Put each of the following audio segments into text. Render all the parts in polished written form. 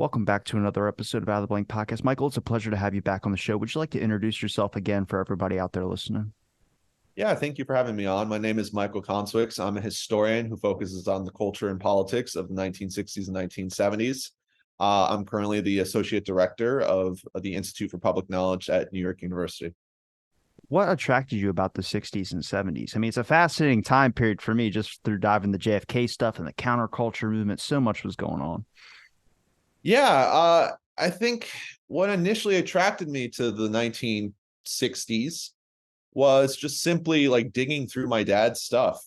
Welcome back to another episode of Out of the Blank Podcast. Michael, it's a pleasure to have you back on the show. Would you like to introduce yourself again for everybody out there listening? Yeah, thank you for having me on. My name is Michael Koncewicz. I'm a historian who focuses on the culture and politics of the 1960s and 1970s. I'm currently the associate director of the Institute for Public Knowledge at New York University. What attracted you about the 60s and 70s? I mean, it's a fascinating time period for me just through diving the JFK stuff and the counterculture movement. So much was going on. I think what initially attracted me to the 1960s was just simply like digging through my dad's stuff,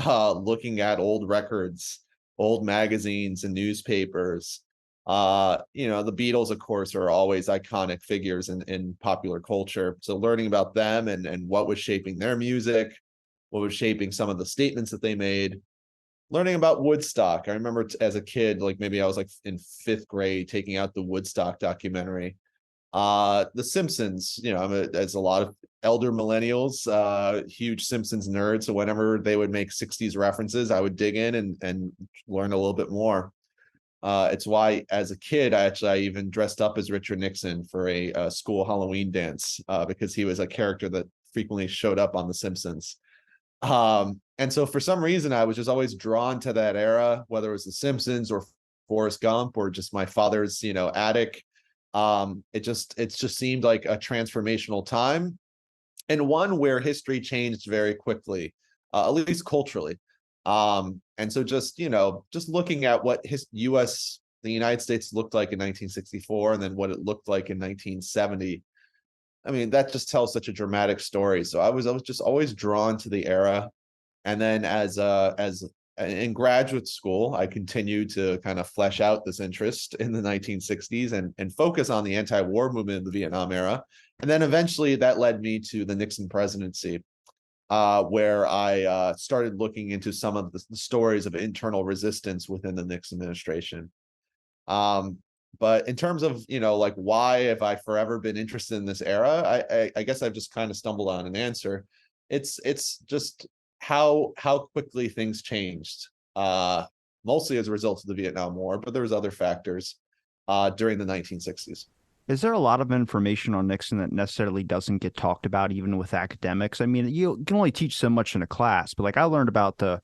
looking at old records, old magazines and newspapers. The Beatles, of course, are always iconic figures in popular culture. So learning about them and what was shaping their music, what was shaping some of the statements that they made. Learning about Woodstock. I remember as a kid, like maybe I was like in fifth grade, taking out the Woodstock documentary. The Simpsons, as a lot of elder millennials, huge Simpsons nerds. So whenever they would make 60s references, I would dig in and learn a little bit more. It's why as a kid, I even dressed up as Richard Nixon for a school Halloween dance, because he was a character that frequently showed up on The Simpsons. And so for some reason, I was just always drawn to that era, whether it was The Simpsons or Forrest Gump or just my father's, attic. It just seemed like a transformational time, and one where history changed very quickly, at least culturally. And so just looking at what the United States looked like in 1964, and then what it looked like in 1970. I mean, that just tells such a dramatic story. So I was just always drawn to the era. And then as in graduate school, I continued to kind of flesh out this interest in the 1960s and focus on the anti-war movement of the Vietnam era. And then eventually that led me to the Nixon presidency, where I started looking into some of the stories of internal resistance within the Nixon administration. But in terms of, like, why have I forever been interested in this era? I guess I've just kind of stumbled on an answer. It's just how quickly things changed, mostly as a result of the Vietnam War, but there was other factors during the 1960s. Is there a lot of information on Nixon that necessarily doesn't get talked about, even with academics? I mean, you can only teach so much in a class, but like I learned about the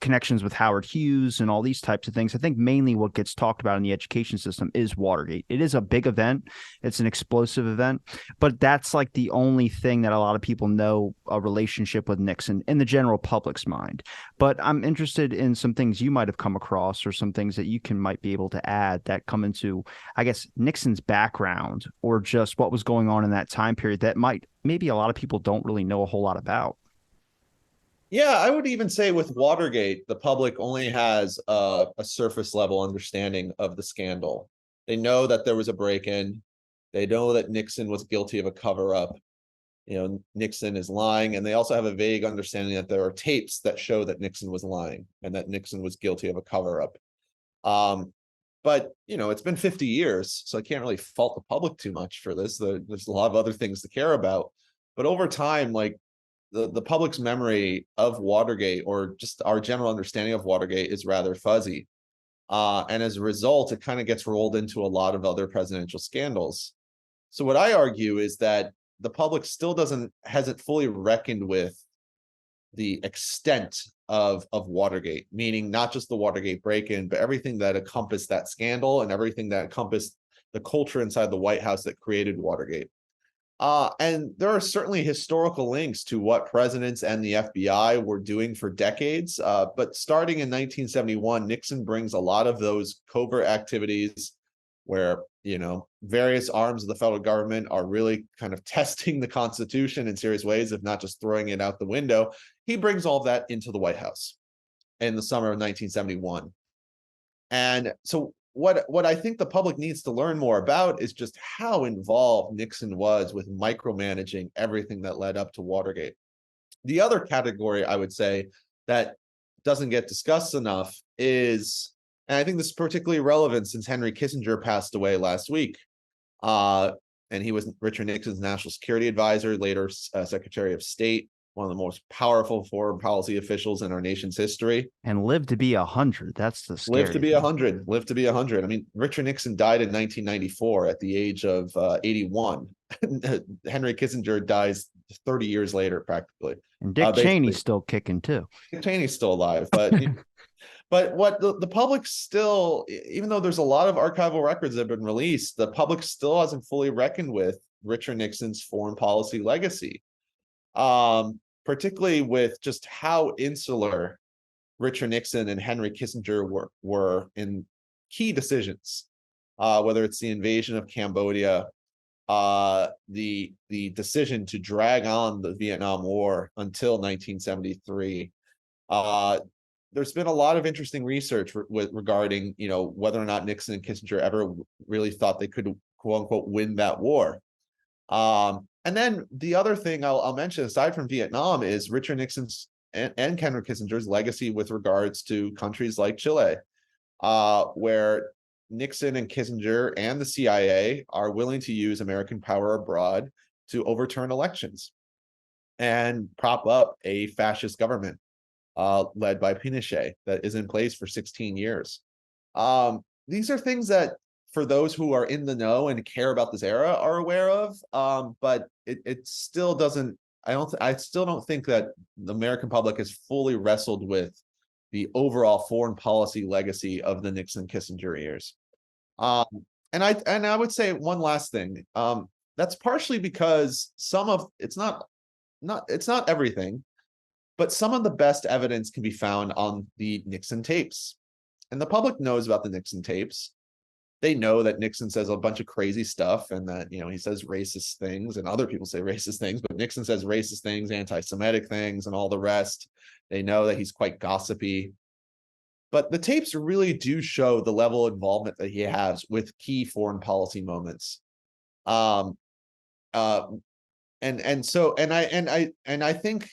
connections with Howard Hughes and all these types of things. I think mainly what gets talked about in the education system is Watergate. It is a big event. It's an explosive event, but that's like the only thing that a lot of people know a relationship with Nixon in the general public's mind. But I'm interested in some things you might have come across or some things that might be able to add that come into, I guess, Nixon's background or just what was going on in that time period that maybe a lot of people don't really know a whole lot about. Yeah, I would even say with Watergate, the public only has a surface level understanding of the scandal. They know that there was a break-in. They know that Nixon was guilty of a cover-up. Nixon is lying, and they also have a vague understanding that there are tapes that show that Nixon was lying and that Nixon was guilty of a cover-up. But it's been 50 years, so I can't really fault the public too much for this. There's a lot of other things to care about. But over time, like the public's memory of Watergate, or just our general understanding of Watergate, is rather fuzzy. And as a result, it kind of gets rolled into a lot of other presidential scandals. So what I argue is that the public still hasn't fully reckoned with the extent of Watergate, meaning not just the Watergate break-in, but everything that encompassed that scandal and everything that encompassed the culture inside the White House that created Watergate. And there are certainly historical links to what presidents and the FBI were doing for decades. But starting in 1971, Nixon brings a lot of those covert activities where, various arms of the federal government are really kind of testing the Constitution in serious ways, if not just throwing it out the window. He brings all of that into the White House in the summer of 1971. And so what I think the public needs to learn more about is just how involved Nixon was with micromanaging everything that led up to Watergate. The other category I would say that doesn't get discussed enough is, and I think this is particularly relevant since Henry Kissinger passed away last week, and he was Richard Nixon's national security advisor, later Secretary of State. one of the most powerful foreign policy officials in our nation's history. And lived to be 100. That's the Lived to scary be thing. 100. Lived to be 100. I mean, Richard Nixon died in 1994 at the age of 81. Henry Kissinger dies 30 years later, practically. And Dick Cheney's still kicking too. Dick Cheney's still alive, but but what the public still, even though there's a lot of archival records that have been released, the public still hasn't fully reckoned with Richard Nixon's foreign policy legacy, particularly with just how insular Richard Nixon and Henry Kissinger were in key decisions, whether it's the invasion of Cambodia, the decision to drag on the Vietnam War until 1973. There's been a lot of interesting research regarding, whether or not Nixon and Kissinger ever really thought they could, quote unquote, win that war. And then the other thing I'll mention, aside from Vietnam, is Richard Nixon's and Henry Kissinger's legacy with regards to countries like Chile, where Nixon and Kissinger and the CIA are willing to use American power abroad to overturn elections and prop up a fascist government led by Pinochet that is in place for 16 years. These are things that, for those who are in the know and care about this era, are aware of, but it still doesn't. I still don't think that the American public has fully wrestled with the overall foreign policy legacy of the Nixon-Kissinger years. And I would say one last thing. That's partially because it's not everything, but some of the best evidence can be found on the Nixon tapes. And the public knows about the Nixon tapes. They know that Nixon says a bunch of crazy stuff, and that, he says racist things, and other people say racist things, but Nixon says racist things, anti-Semitic things, and all the rest. They know that he's quite gossipy. But the tapes really do show the level of involvement that he has with key foreign policy moments. I think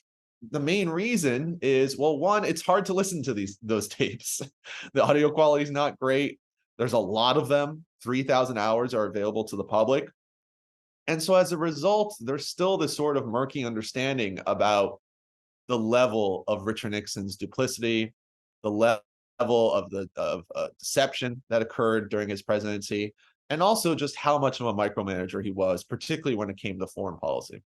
the main reason is, well, one, it's hard to listen to those tapes. The audio quality is not great. There's a lot of them. 3,000 hours are available to the public. And so as a result, there's still this sort of murky understanding about the level of Richard Nixon's duplicity, the level of deception that occurred during his presidency, and also just how much of a micromanager he was, particularly when it came to foreign policy.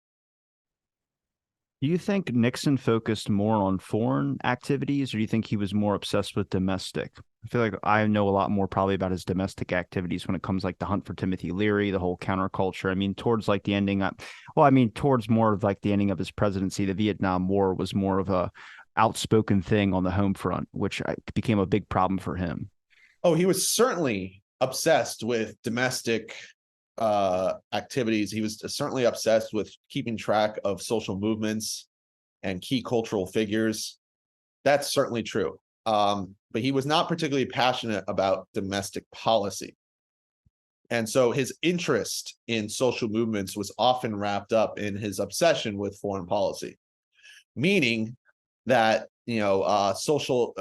Do you think Nixon focused more on foreign activities, or do you think he was more obsessed with domestic? I feel like I know a lot more probably about his domestic activities when it comes like the hunt for Timothy Leary, the whole counterculture. I mean, towards like the ending, towards more of like the ending of his presidency, the Vietnam War was more of a outspoken thing on the home front, which became a big problem for him. Oh, he was certainly obsessed with domestic activities. He was certainly obsessed with keeping track of social movements and key cultural figures. That's certainly true. But he was not particularly passionate about domestic policy. And so his interest in social movements was often wrapped up in his obsession with foreign policy, meaning that social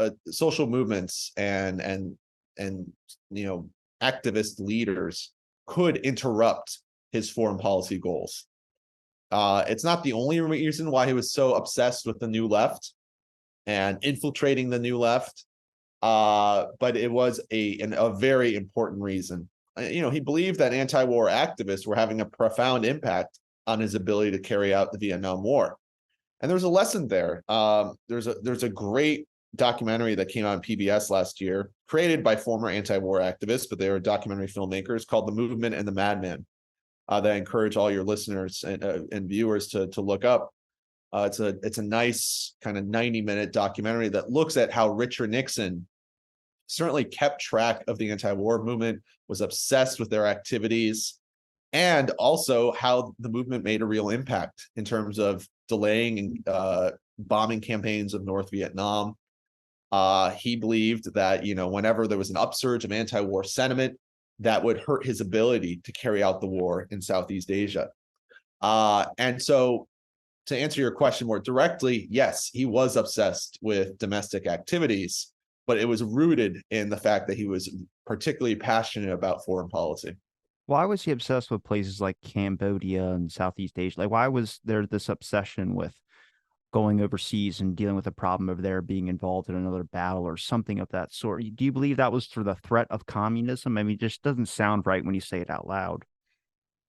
movements and activist leaders could interrupt his foreign policy goals. It's not the only reason why he was so obsessed with the New Left and infiltrating the New Left, but it was a very important reason. He believed that anti-war activists were having a profound impact on his ability to carry out the Vietnam War. And there's a lesson there. There's a great documentary that came out on PBS last year, created by former anti-war activists, but they were documentary filmmakers, called The Movement and the Madman, that I encourage all your listeners and viewers to look up. It's a nice kind of 90-minute documentary that looks at how Richard Nixon certainly kept track of the anti-war movement, was obsessed with their activities, and also how the movement made a real impact in terms of delaying bombing campaigns of North Vietnam. He believed that, whenever there was an upsurge of anti-war sentiment, that would hurt his ability to carry out the war in Southeast Asia. And so, to answer your question more directly, yes, he was obsessed with domestic activities, but it was rooted in the fact that he was particularly passionate about foreign policy. Why was he obsessed with places like Cambodia and Southeast Asia? Like, why was there this obsession with going overseas and dealing with a problem over there, being involved in another battle or something of that sort. Do you believe that was for the threat of communism? I mean, it just doesn't sound right when you say it out loud.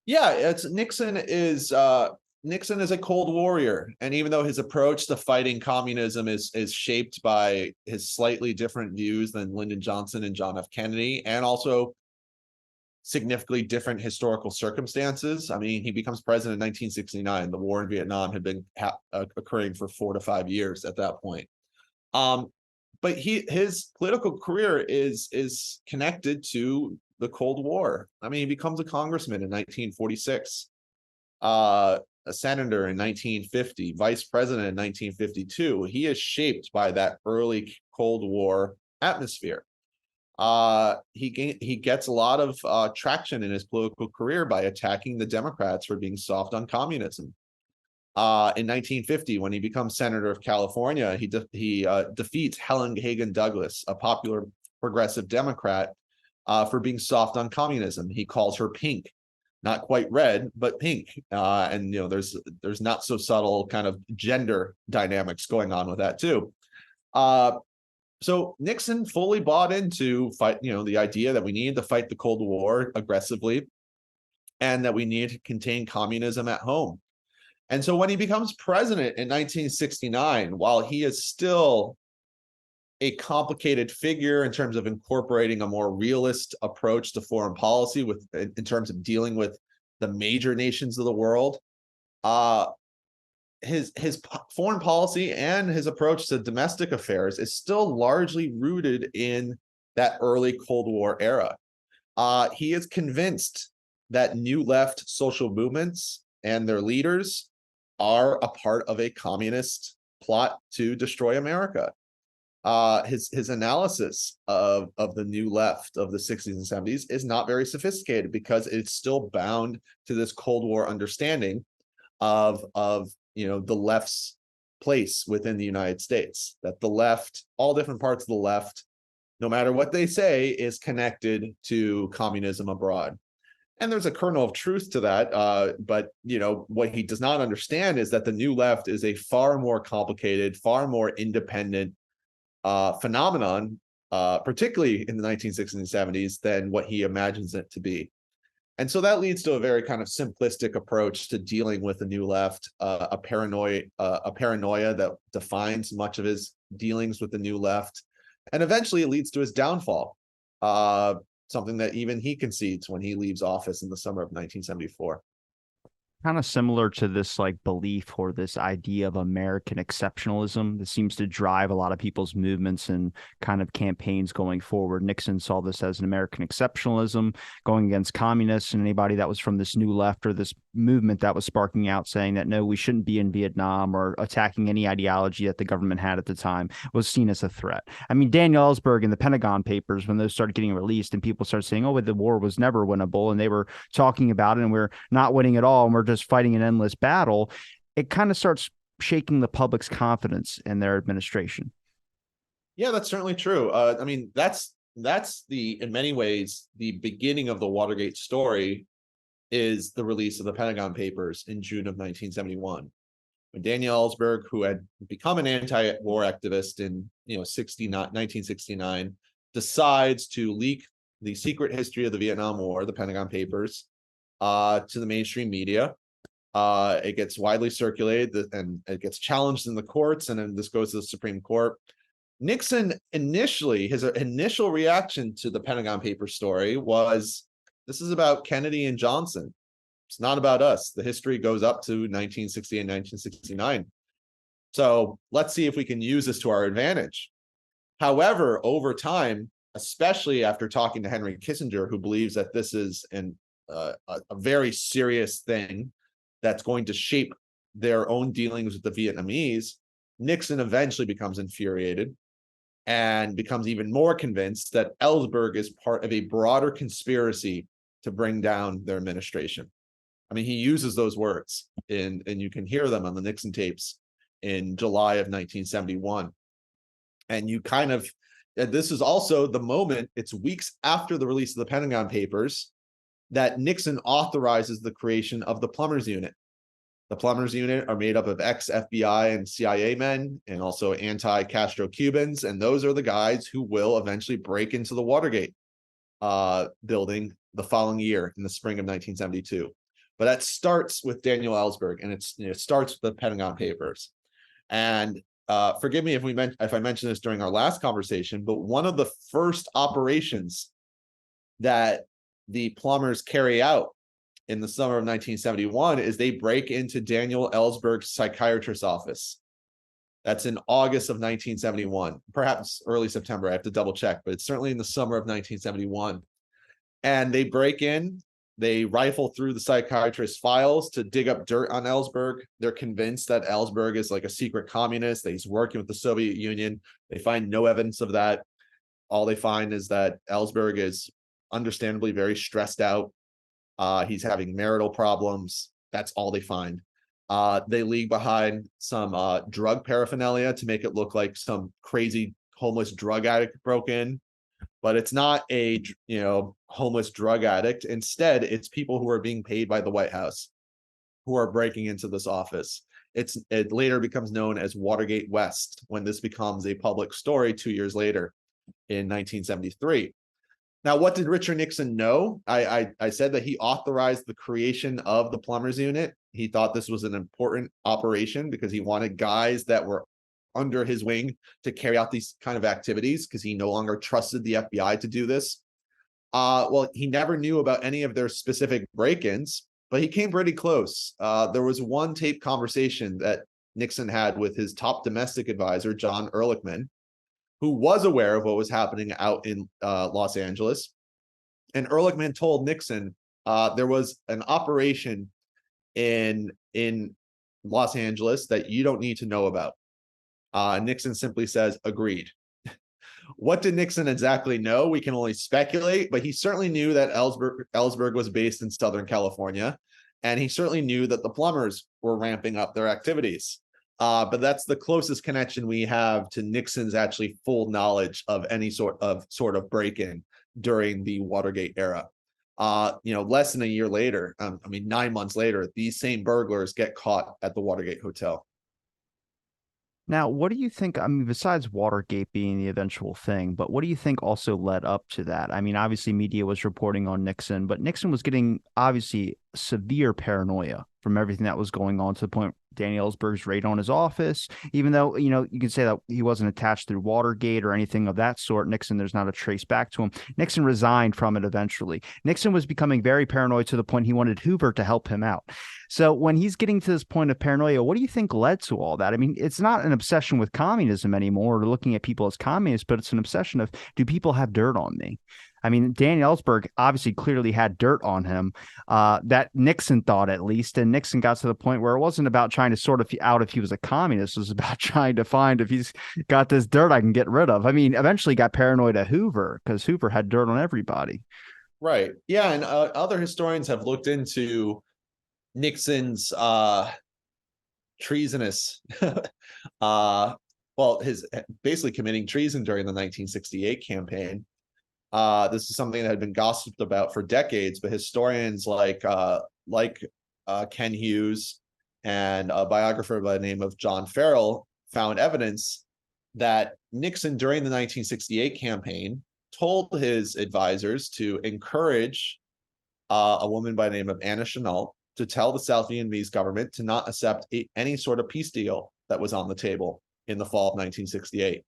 Yeah, it's Nixon is a Cold Warrior, and even though his approach to fighting communism is shaped by his slightly different views than Lyndon Johnson and John F. Kennedy, and also significantly different historical circumstances. I mean, he becomes president in 1969. The war in Vietnam had been occurring for 4 to 5 years at that point. But his political career is connected to the Cold War. I mean, he becomes a congressman in 1946, a senator in 1950, vice president in 1952. He is shaped by that early Cold War atmosphere. He gets a lot of traction in his political career by attacking the Democrats for being soft on communism. In 1950, when he becomes senator of California, he defeats Helen Hagan Douglas, a popular progressive Democrat, for being soft on communism. He calls her pink, not quite red, but pink. And there's not so subtle kind of gender dynamics going on with that too. So Nixon fully bought into the idea that we needed to fight the Cold War aggressively, and that we needed to contain communism at home. And so when he becomes president in 1969, while he is still a complicated figure in terms of incorporating a more realist approach to foreign policy in terms of dealing with the major nations of the world, his foreign policy and his approach to domestic affairs is still largely rooted in that early Cold War era. He is convinced that new left social movements and their leaders are a part of a communist plot to destroy America. His analysis of the new left of the 60s and 70s is not very sophisticated, because it's still bound to this Cold War understanding of the left's place within the United States, that the left, all different parts of the left, no matter what they say, is connected to communism abroad. And there's a kernel of truth to that. But what he does not understand is that the new left is a far more complicated, far more independent phenomenon, particularly in the 1960s and 70s, than what he imagines it to be. And so that leads to a very kind of simplistic approach to dealing with the new left, a paranoia that defines much of his dealings with the new left. And eventually it leads to his downfall, something that even he concedes when he leaves office in the summer of 1974. Kind of similar to this like belief or this idea of American exceptionalism that seems to drive a lot of people's movements and kind of campaigns going forward. Nixon saw this as an American exceptionalism going against communists and anybody that was from this new left or this movement that was sparking out, saying that no, we shouldn't be in Vietnam or attacking any ideology that the government had at the time, was seen as a threat. I mean, Daniel Ellsberg and the Pentagon Papers, when those started getting released and people started saying, oh, but the war was never winnable, and they were talking about it and we're not winning at all and we're just fighting an endless battle, it kind of starts shaking the public's confidence in their administration. Yeah, that's certainly true. I mean, that's in many ways, the beginning of the Watergate story is the release of the Pentagon Papers in June of 1971. When Daniel Ellsberg, who had become an anti-war activist in 1969, decides to leak the secret history of the Vietnam War, the Pentagon Papers, to the mainstream media. It gets widely circulated and it gets challenged in the courts, and then this goes to the Supreme Court. Nixon his initial reaction to the Pentagon Papers story was, this is about Kennedy and Johnson. It's not about us. The history goes up to 1960 and 1969. So let's see if we can use this to our advantage. However, over time, especially after talking to Henry Kissinger, who believes that this is a very serious thing that's going to shape their own dealings with the Vietnamese, Nixon eventually becomes infuriated and becomes even more convinced that Ellsberg is part of a broader conspiracy to bring down their administration. I mean, he uses those words, and you can hear them on the Nixon tapes in July of 1971. And this is also the moment, it's weeks after the release of the Pentagon Papers, that Nixon authorizes the creation of the Plumbers Unit. The plumbers unit are made up of ex-FBI and CIA men and also anti-Castro Cubans, and those are the guys who will eventually break into the Watergate building the following year in the spring of 1972. But that starts with Daniel Ellsberg, and it starts with the Pentagon Papers. And forgive me if I mentioned this during our last conversation, but one of the first operations that the plumbers carry out in the summer of 1971 is they break into Daniel Ellsberg's psychiatrist's office. That's in August of 1971, perhaps early September. I have to double check, but it's certainly in the summer of 1971. And they break in, they rifle through the psychiatrist's files to dig up dirt on Ellsberg. They're convinced that Ellsberg is like a secret communist, that he's working with the Soviet Union. They find no evidence of that. All they find is that Ellsberg is understandably very stressed out. He's having marital problems. That's all they find. They leave behind some drug paraphernalia to make it look like some crazy homeless drug addict broke in, but it's not a homeless drug addict. Instead, it's people who are being paid by the White House who are breaking into this office. It later becomes known as Watergate West when this becomes a public story 2 years later in 1973. Now, what did Richard Nixon know? I said that he authorized the creation of the plumbers unit. He thought this was an important operation because he wanted guys that were under his wing to carry out these kind of activities because he no longer trusted the FBI to do this. Well, he never knew about any of their specific break-ins, but he came pretty close. There was one tape conversation that Nixon had with his top domestic advisor, John Ehrlichman, who was aware of what was happening out in Los Angeles. And Ehrlichman told Nixon there was an operation in Los Angeles that you don't need to know about. Nixon simply says, agreed. What did Nixon exactly know? We can only speculate, but he certainly knew that Ellsberg was based in Southern California, and he certainly knew that the plumbers were ramping up their activities. But that's the closest connection we have to Nixon's actually full knowledge of any sort of break-in during the Watergate era. Less than a year later, 9 months later, these same burglars get caught at the Watergate Hotel. Now, what do you think? I mean, besides Watergate being the eventual thing, but what do you think also led up to that? I mean, obviously, media was reporting on Nixon, but Nixon was getting obviously severe paranoia from everything that was going on to the point Daniel Ellsberg's raid on his office, even though, you can say that he wasn't attached through Watergate or anything of that sort. Nixon, there's not a trace back to him. Nixon resigned from it eventually. Nixon was becoming very paranoid to the point he wanted Hoover to help him out. So when he's getting to this point of paranoia, what do you think led to all that? I mean, it's not an obsession with communism anymore or looking at people as communists, but it's an obsession of, do people have dirt on me? I mean, Daniel Ellsberg obviously clearly had dirt on him, that Nixon thought at least. And Nixon got to the point where it wasn't about trying to sort of out if he was a communist. It was about trying to find if he's got this dirt I can get rid of. I mean, eventually got paranoid at Hoover because Hoover had dirt on everybody. Right. Yeah. And other historians have looked into Nixon's treasonous, his basically committing treason during the 1968 campaign. This is something that had been gossiped about for decades, but historians like Ken Hughes and a biographer by the name of John Farrell found evidence that Nixon during the 1968 campaign told his advisors to encourage a woman by the name of Anna Chennault to tell the South Vietnamese government to not accept any sort of peace deal that was on the table in the fall of 1968.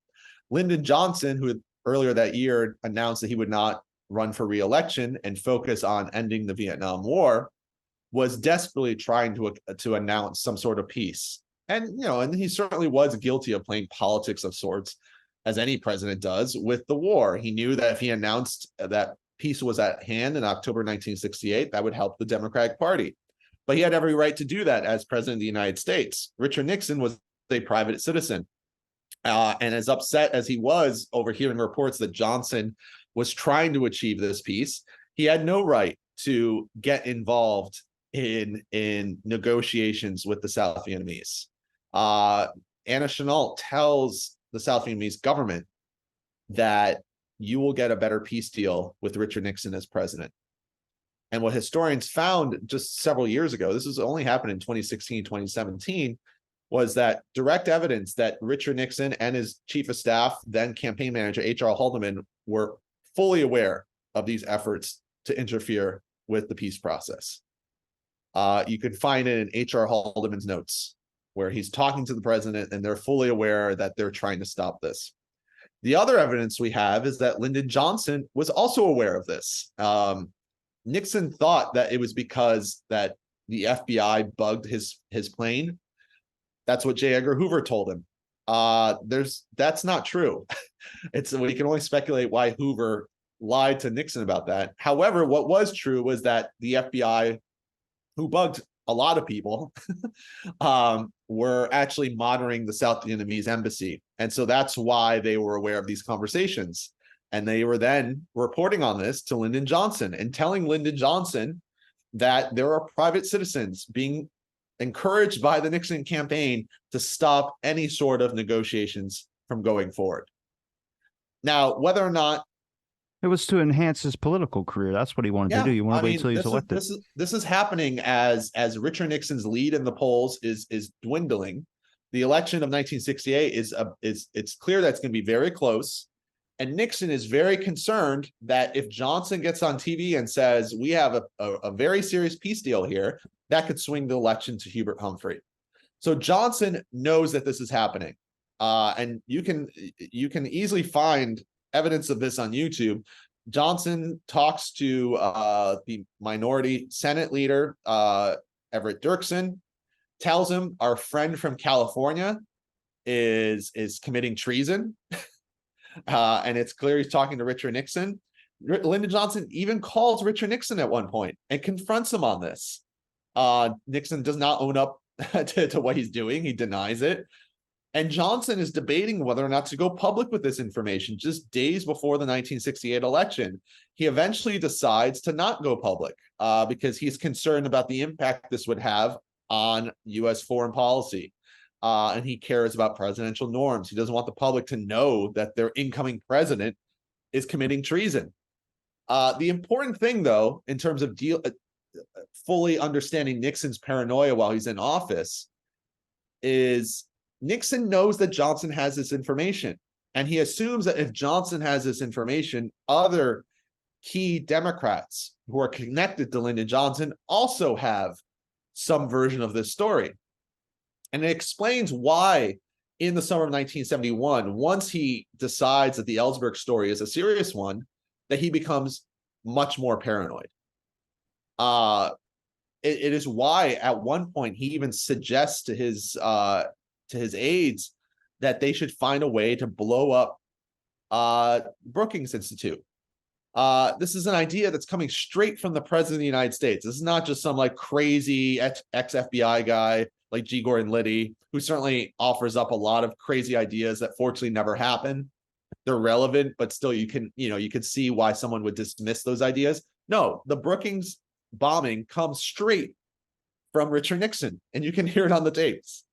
Lyndon Johnson, who had earlier that year announced that he would not run for re-election and focus on ending the Vietnam War, was desperately trying to announce some sort of peace. And he certainly was guilty of playing politics of sorts, as any president does, with the war. He knew that if he announced that peace was at hand in October 1968, that would help the Democratic Party. But he had every right to do that as president of the United States. Richard Nixon was a private citizen. And as upset as he was over hearing reports that Johnson was trying to achieve this peace, he had no right to get involved in negotiations with the South Vietnamese. Anna Chennault tells the South Vietnamese government that you will get a better peace deal with Richard Nixon as president. And what historians found just several years ago, this was only happened in 2016, 2017, was that direct evidence that Richard Nixon and his chief of staff, then campaign manager H.R. Haldeman, were fully aware of these efforts to interfere with the peace process. You can find it in H.R. Haldeman's notes, where he's talking to the president and they're fully aware that they're trying to stop this. The other evidence we have is that Lyndon Johnson was also aware of this. Nixon thought that it was because that the FBI bugged his plane. That's what J. Edgar Hoover told him. That's not true. We can only speculate why Hoover lied to Nixon about that. However, what was true was that the FBI, who bugged a lot of people, were actually monitoring the South Vietnamese embassy. And so that's why they were aware of these conversations. And they were then reporting on this to Lyndon Johnson and telling Lyndon Johnson that there are private citizens being encouraged by the Nixon campaign to stop any sort of negotiations from going forward. Now, whether or not it was to enhance his political career, that's what he wanted to do. You want to wait until he's elected. This is happening as Richard Nixon's lead in the polls is dwindling. The election of 1968 it's clear that's going to be very close. And Nixon is very concerned that if Johnson gets on TV and says, we have a very serious peace deal here, that could swing the election to Hubert Humphrey. So Johnson knows that this is happening. And you can easily find evidence of this on YouTube. Johnson talks to the minority Senate leader, Everett Dirksen, tells him our friend from California is committing treason. And it's clear he's talking to Richard Nixon. Lyndon Johnson even calls Richard Nixon at one point and confronts him on this. Nixon does not own up to what he's doing. He denies it. And Johnson is debating whether or not to go public with this information just days before the 1968 election. He eventually decides to not go public because he's concerned about the impact this would have on U.S. foreign policy. And he cares about presidential norms. He doesn't want the public to know that their incoming president is committing treason. The important thing, though, in terms of fully understanding Nixon's paranoia while he's in office, is Nixon knows that Johnson has this information. And he assumes that if Johnson has this information, other key Democrats who are connected to Lyndon Johnson also have some version of this story. And it explains why in the summer of 1971, once he decides that the Ellsberg story is a serious one, that he becomes much more paranoid. It is why at one point he even suggests to his aides that they should find a way to blow up Brookings Institute. This is an idea that's coming straight from the president of the United States. This is not just some like crazy ex-FBI guy like G. Gordon Liddy, who certainly offers up a lot of crazy ideas that fortunately never happen. They're relevant, but still you can see why someone would dismiss those ideas. No, the Brookings bombing comes straight from Richard Nixon, and you can hear it on the tapes.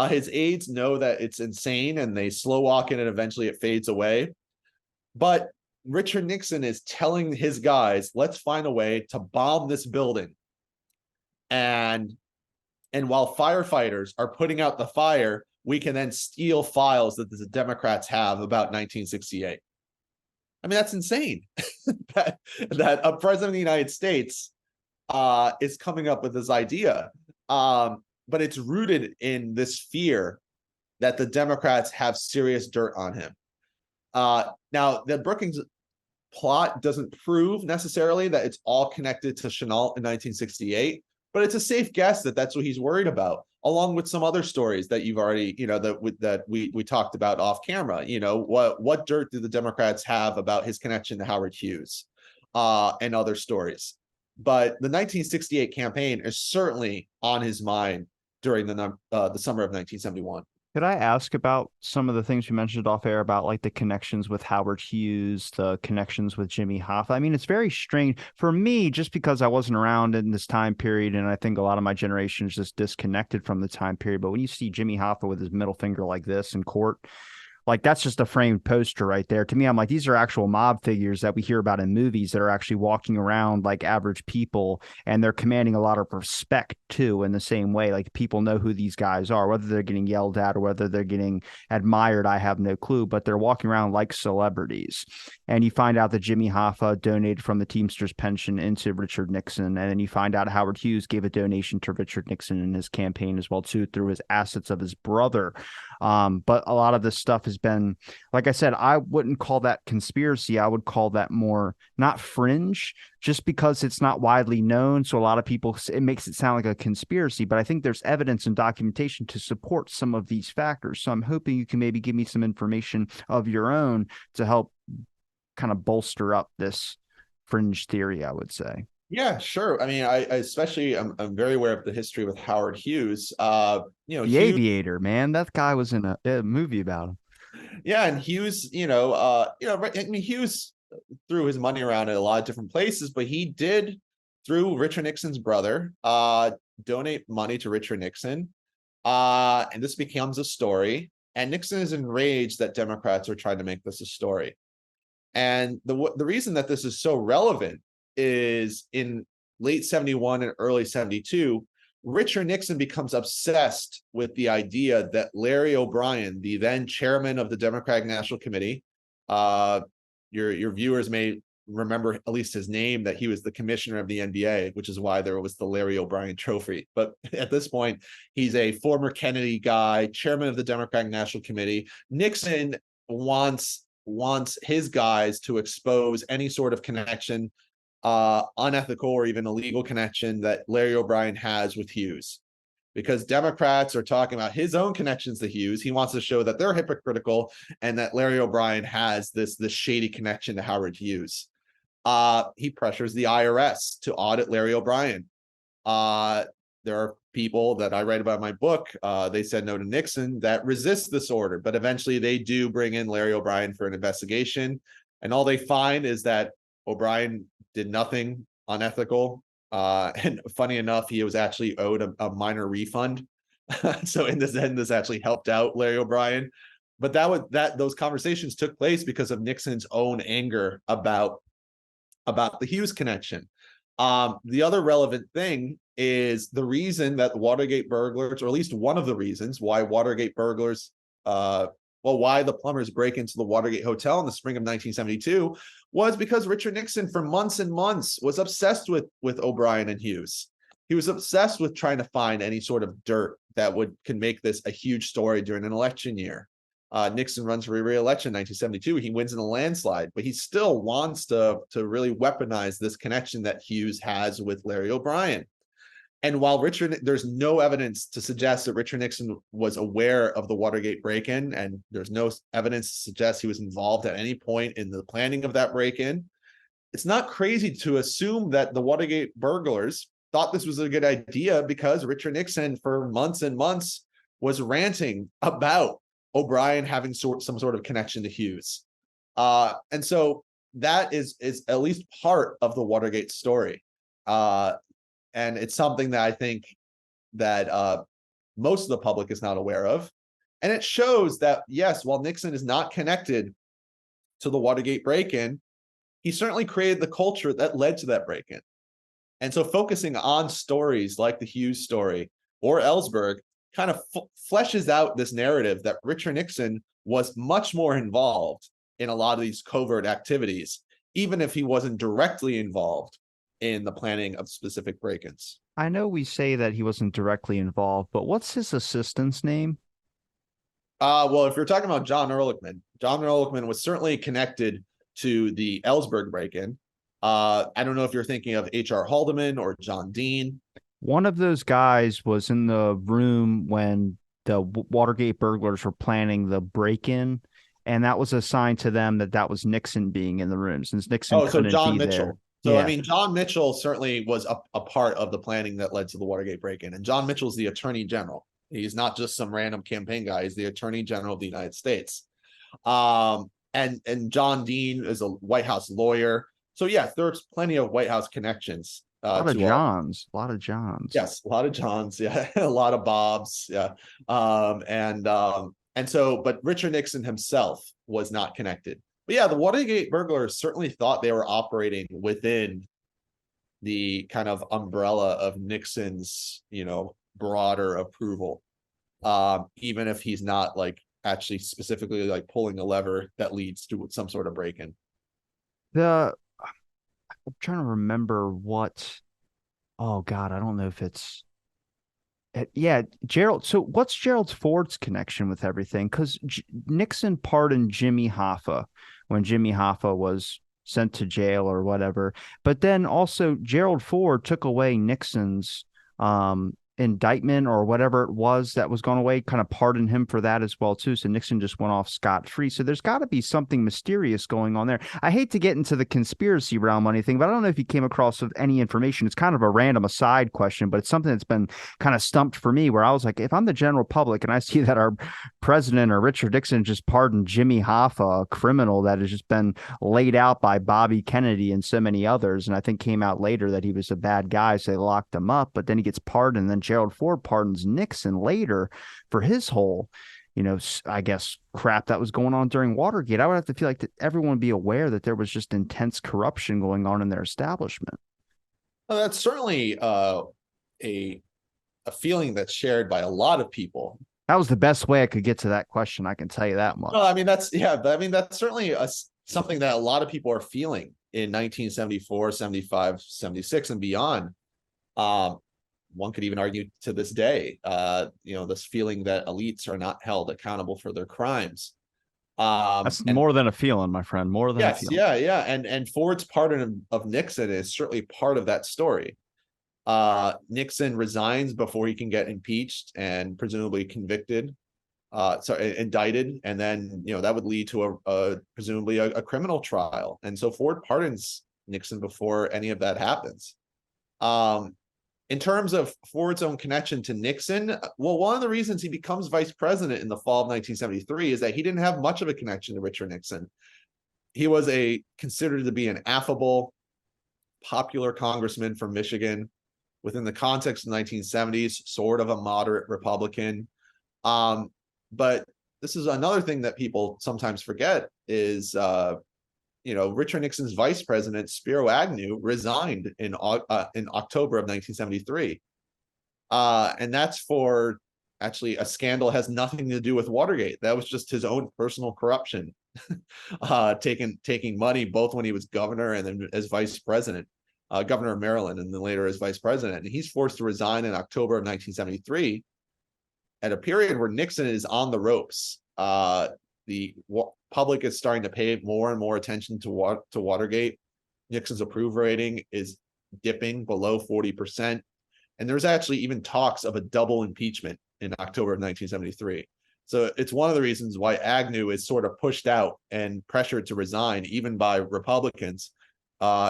His aides know that it's insane, and they slow walk in, and eventually it fades away. But Richard Nixon is telling his guys, let's find a way to bomb this building. And while firefighters are putting out the fire, we can then steal files that the Democrats have about 1968. I mean, that's insane that a president of the United States is coming up with this idea. But it's rooted in this fear that the Democrats have serious dirt on him. Now, the Brookings plot doesn't prove necessarily that it's all connected to Chenault in 1968, but it's a safe guess that that's what he's worried about, along with some other stories that you've already, that we talked about off camera. What dirt do the Democrats have about his connection to Howard Hughes and other stories? But the 1968 campaign is certainly on his mind during the summer of 1971. Could I ask about some of the things you mentioned off air about like the connections with Howard Hughes, the connections with Jimmy Hoffa? I mean, it's very strange for me just because I wasn't around in this time period. And I think a lot of my generation is just disconnected from the time period. But when you see Jimmy Hoffa with his middle finger like this in court, Like that's just a framed poster right there. To me, I'm like, these are actual mob figures that we hear about in movies that are actually walking around like average people, and they're commanding a lot of respect too in the same way. Like people know who these guys are, whether they're getting yelled at or whether they're getting admired, I have no clue, but they're walking around like celebrities. And you find out that Jimmy Hoffa donated from the Teamsters pension into Richard Nixon. And then you find out Howard Hughes gave a donation to Richard Nixon in his campaign as well, too, through his assets of his brother. But a lot of this stuff has been, like I said, I wouldn't call that conspiracy. I would call that more not fringe, just because it's not widely known. So a lot of people, it makes it sound like a conspiracy, but I think there's evidence and documentation to support some of these factors. So I'm hoping you can maybe give me some information of your own to help kind of bolster up this fringe theory, I would say. Yeah, sure. I mean, I especially I'm very aware of the history with Howard Hughes. The Hughes, Aviator, man, that guy was in a movie about him. yeah, and Hughes, right, I mean, Hughes threw his money around in a lot of different places, but he did, through Richard Nixon's brother, donate money to Richard Nixon. And this becomes a story. And Nixon is enraged that Democrats are trying to make this a story. And the reason that this is so relevant is in late 71 and early 72, Richard Nixon becomes obsessed with the idea that Larry O'Brien, the then chairman of the Democratic National Committee, your viewers may remember at least his name, that he was the commissioner of the NBA, which is why there was the Larry O'Brien trophy. But at this point, he's a former Kennedy guy, chairman of the Democratic National Committee. Nixon wants his guys to expose any sort of connection, unethical or even illegal connection, that Larry O'Brien has with Hughes. Because Democrats are talking about his own connections to Hughes. He wants to show that they're hypocritical and that Larry O'Brien has this shady connection to Howard Hughes. He pressures the IRS to audit Larry O'Brien. There are people that I write about in my book, they said no to Nixon, that resist this order, but eventually they do bring in Larry O'Brien for an investigation. And all they find is that O'Brien did nothing unethical. And funny enough, he was actually owed a minor refund. So in this end, this actually helped out Larry O'Brien. But those conversations took place because of Nixon's own anger about the Hughes connection. The other relevant thing is the reason that the Watergate burglars, or at least one of the reasons why Watergate burglars, why the plumbers break into the Watergate Hotel in the spring of 1972, was because Richard Nixon for months and months was obsessed with O'Brien and Hughes. He was obsessed with trying to find any sort of dirt that can make this a huge story during an election year. Nixon runs for re-election in 1972. He wins in a landslide, but he still wants to really weaponize this connection that Hughes has with Larry O'Brien. And while there's no evidence to suggest that Richard Nixon was aware of the Watergate break-in, and there's no evidence to suggest he was involved at any point in the planning of that break-in, it's not crazy to assume that the Watergate burglars thought this was a good idea, because Richard Nixon for months and months was ranting about O'Brien having some sort of connection to Hughes. And so that is at least part of the Watergate story. And it's something that I think that most of the public is not aware of. And it shows that, yes, while Nixon is not connected to the Watergate break-in, he certainly created the culture that led to that break-in. And so focusing on stories like the Hughes story or Ellsberg kind of fleshes out this narrative that Richard Nixon was much more involved in a lot of these covert activities, even if he wasn't directly involved in the planning of specific break-ins. I know we say that he wasn't directly involved, but what's his assistant's name? Well, if you're talking about John Ehrlichman was certainly connected to the Ellsberg break-in. I don't know if you're thinking of H.R. Haldeman or John Dean. One of those guys was in the room when the Watergate burglars were planning the break-in, and that was a sign to them that was Nixon being in the room, since Nixon couldn't John be Mitchell. there. So, Yeah. I mean, John Mitchell certainly was a part of the planning that led to the Watergate break-in. And John Mitchell's the attorney general. He's not just some random campaign guy. He's the attorney general of the United States. And John Dean is a White House lawyer. So, yes, there's plenty of White House connections. A lot of Johns. Yes, a lot of Johns. Yeah, a lot of Bobs. Yeah. And so, but Richard Nixon himself was not connected. But yeah, the Watergate burglars certainly thought they were operating within the kind of umbrella of Nixon's, broader approval, even if he's not like actually specifically like pulling a lever that leads to some sort of break-in. I'm trying to remember what. Oh God, I don't know if it's. Yeah, Gerald. So, what's Gerald Ford's connection with everything? Because Nixon pardoned Jimmy Hoffa when Jimmy Hoffa was sent to jail or whatever. But then also Gerald Ford took away Nixon's indictment or whatever it was that was gone away, kind of pardoned him for that as well too. So Nixon just went off scot-free. So there's got to be something mysterious going on there. I hate to get into the conspiracy realm or anything, but I don't know if you came across any information. It's kind of a random aside question, but it's something that's been kind of stumped for me, where I was like, if I'm the general public and I see that our president or Richard Nixon just pardoned Jimmy Hoffa, a criminal that has just been laid out by Bobby Kennedy and so many others, and I think came out later that he was a bad guy, so they locked him up, but then he gets pardoned, and then Gerald Ford pardons Nixon later for his whole, I guess, crap that was going on during Watergate. I would have to feel like that everyone would be aware that there was just intense corruption going on in their establishment. Well, that's certainly a feeling that's shared by a lot of people. That was the best way I could get to that question. I can tell you that much. No, I mean, that's certainly something that a lot of people are feeling in 1974, 75, 76 and beyond. One could even argue to this day, this feeling that elites are not held accountable for their crimes. That's more than a feeling, my friend. More than a feeling. Yeah. And Ford's pardon of Nixon is certainly part of that story. Nixon resigns before he can get impeached and presumably convicted, indicted, and then that would lead to presumably a criminal trial. And so Ford pardons Nixon before any of that happens. In terms of Ford's own connection to Nixon, well, one of the reasons he becomes vice president in the fall of 1973 is that he didn't have much of a connection to Richard Nixon. He was considered to be an affable, popular congressman from Michigan within the context of the 1970s, sort of a moderate Republican. But this is another thing that people sometimes forget is Richard Nixon's vice president, Spiro Agnew, resigned in October of 1973. And that's for actually a scandal that has nothing to do with Watergate. That was just his own personal corruption, taking money both when he was governor and then as vice president, governor of Maryland, and then later as vice president. And he's forced to resign in October of 1973 at a period where Nixon is on the ropes. The public is starting to pay more and more attention to Watergate. Nixon's approval rating is dipping below 40%. And there's actually even talks of a double impeachment in October of 1973. So it's one of the reasons why Agnew is sort of pushed out and pressured to resign, even by Republicans,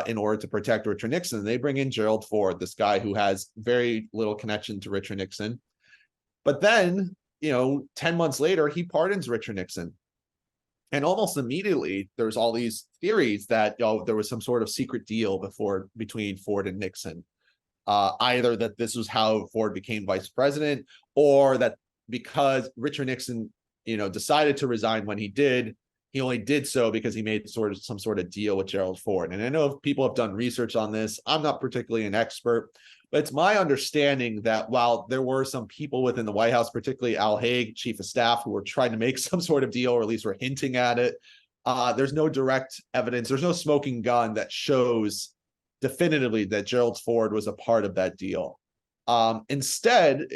in order to protect Richard Nixon. They bring in Gerald Ford, this guy who has very little connection to Richard Nixon. But then, 10 months later, he pardons Richard Nixon. And almost immediately, there's all these theories that there was some sort of secret deal between Ford and Nixon. Either that this was how Ford became vice president, or that because Richard Nixon, decided to resign when he did, he only did so because he made some sort of deal with Gerald Ford. And I know people have done research on this. I'm not particularly an expert, but it's my understanding that while there were some people within the White House, particularly Al Haig, chief of staff, who were trying to make some sort of deal, or at least were hinting at it, there's no direct evidence. There's no smoking gun that shows definitively that Gerald Ford was a part of that deal. Instead,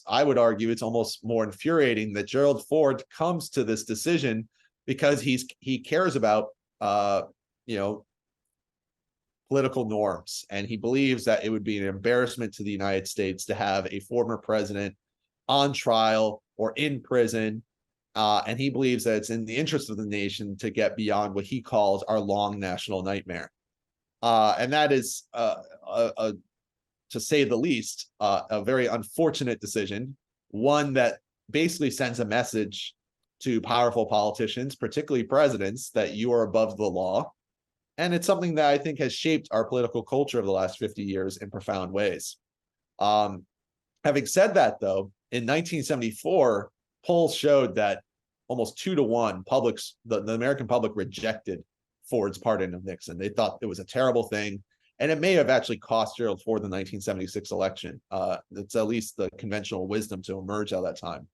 I would argue it's almost more infuriating that Gerald Ford comes to this decision because he cares about political norms, and he believes that it would be an embarrassment to the United States to have a former president on trial or in prison, and he believes that it's in the interest of the nation to get beyond what he calls our long national nightmare, and that is to say the least, a very unfortunate decision, one that basically sends a message to powerful politicians, particularly presidents, that you are above the law. And it's something that I think has shaped our political culture of the last 50 years in profound ways. Having said that, though, in 1974, polls showed that almost 2-1, the American public rejected Ford's pardon of Nixon. They thought it was a terrible thing, and it may have actually cost Gerald Ford the 1976 election. It's at least the conventional wisdom to emerge out of that time.